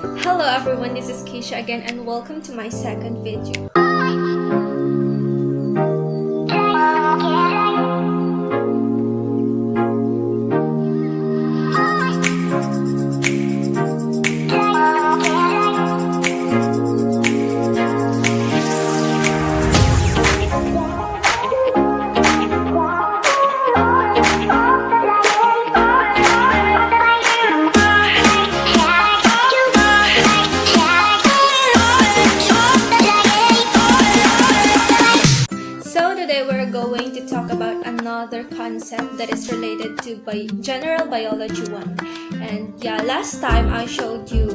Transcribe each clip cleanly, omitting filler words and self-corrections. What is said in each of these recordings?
Hello everyone, this is Keisha again and welcome to my second video. We're going to talk about another concept that is related to General Biology 1. And yeah, last time I showed you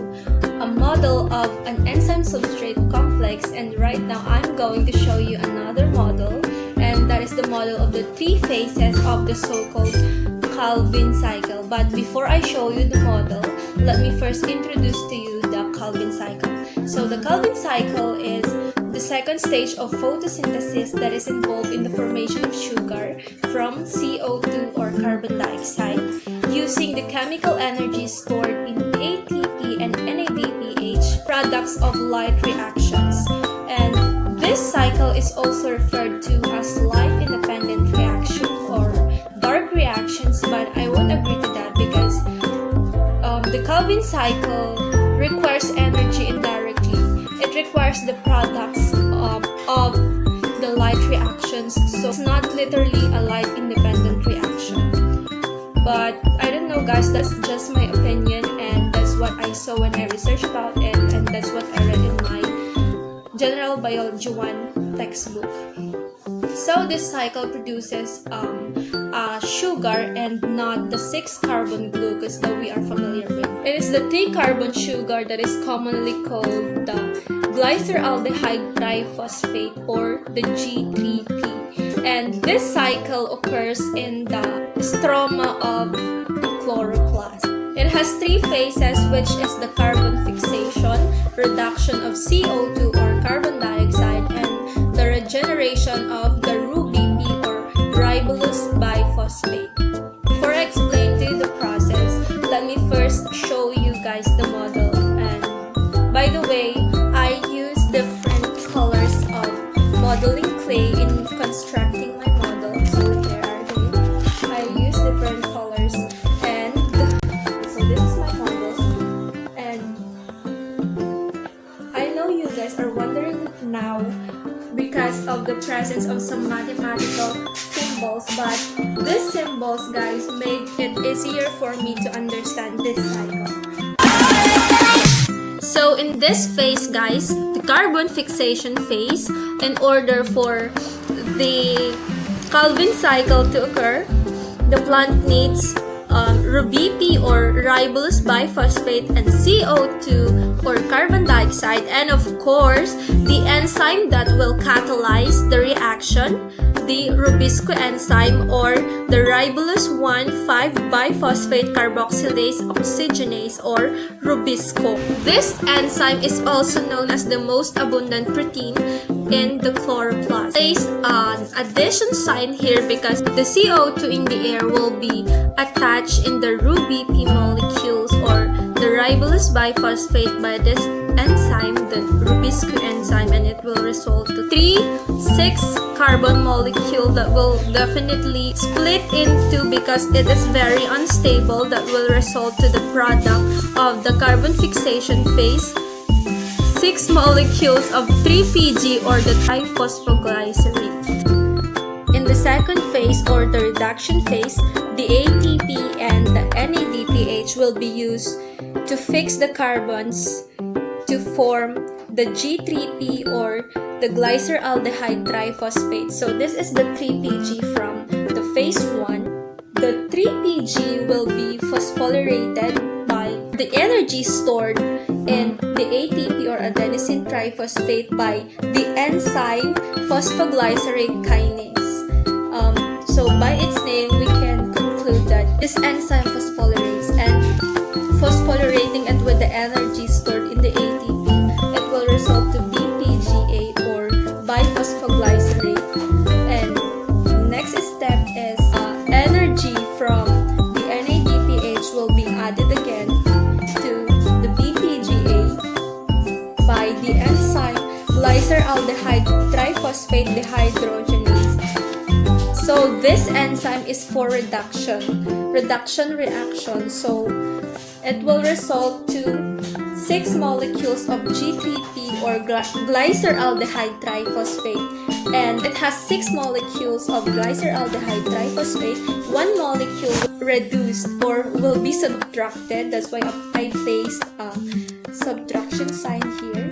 a model of an enzyme substrate complex, and right now I'm going to show you another model, and that is the model of the three phases of the so-called Calvin cycle. But before I show you the model, let me first introduce to you the Calvin cycle. So the Calvin cycle is the second stage of photosynthesis that is involved in the formation of sugar from CO2 or carbon dioxide using the chemical energy stored in ATP and NADPH products of light reactions. And this cycle is also referred to as light-independent reaction or dark reactions, but I won't agree to that because the Calvin cycle requires energy indirectly. It requires the products of the light reactions, so it's not literally a light-independent reaction. But I don't know guys, that's just my opinion, and that's what I saw when I researched about it, and that's what I read in my General Biology 1 textbook. So this cycle produces sugar and not the 6-carbon glucose that we are familiar with. It is the 3-carbon sugar that is commonly called the glyceraldehyde triphosphate or the G3P. And this cycle occurs in the stroma of chloroplast. It has 3 phases, which is the carbon fixation, reduction of CO2 or carbon dioxide, and the regeneration of the RuBP or ribulose biphosphate. Before I explain to you the process, let me first show you guys the model. And by the way, I use different colors of modeling clay in constructing my model. So here are they. I use different colors, and so this is my model. And I know you guys are wondering now because of the presence of some mathematical symbols, but these symbols guys make it easier for me to understand this cycle. So in this phase guys, the carbon fixation phase, in order for the Calvin cycle to occur, the plant needs RuBP or ribulose biphosphate and CO2 or carbon dioxide, and of course the enzyme that will catalyze the reaction, the Rubisco enzyme or the ribulose 1,5-biphosphate carboxylase oxygenase or Rubisco. This enzyme is also known as the most abundant protein in the chloroplast. Place an addition sign here because the CO2 in the air will be attached in the RuBP molecules or the ribulose biphosphate by this enzyme, the Rubisco enzyme, and it will result to 3,6-carbon molecule that will definitely split into, because it is very unstable, that will result to the product of the carbon fixation phase, 6 molecules of 3-PG or the triphosphoglycerate. In the second phase or the reduction phase, the ATP and the NADPH will be used to fix the carbons to form the G3P or the glyceraldehyde triphosphate. So this is the 3-PG from the phase 1. The 3-PG will be phosphorylated by the energy stored in the ATP or adenosine triphosphate by the enzyme phosphoglycerate kinase. So by its name, we can conclude that this enzyme phosphorylates, and phosphorylating it with the energy stored in the ATP, it will result to BPGA or biphosphoglycerate. And the next step is energy from the NADPH will be added again to the BPGA aldehyde triphosphate dehydrogenase. So this enzyme is for reduction reaction. So it will result to 6 molecules of G3P or glyceraldehyde triphosphate, and it has 6 molecules of glyceraldehyde triphosphate. 1 molecule reduced or will be subtracted. That's why I placed a subtraction sign here,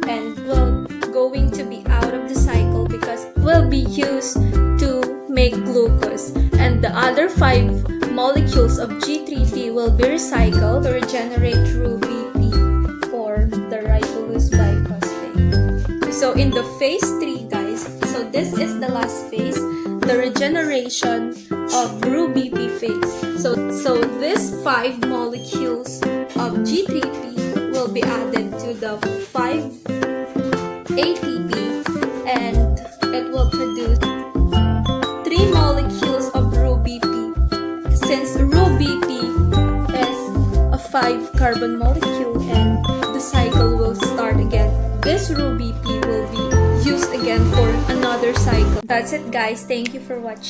and will going to be out of the cycle because it will be used to make glucose, and the other 5 molecules of G3P will be recycled to regenerate RuBP for the ribose biphosphate. So in the phase 3, guys, so this is the last phase, the regeneration of RuBP phase. So this 5 molecules of G3P will be added to the 5 ATP, and it will produce 3 molecules of RuBP. Since RuBP is a 5 carbon molecule and the cycle will start again, this RuBP will be used again for another cycle. That's it, guys. Thank you for watching.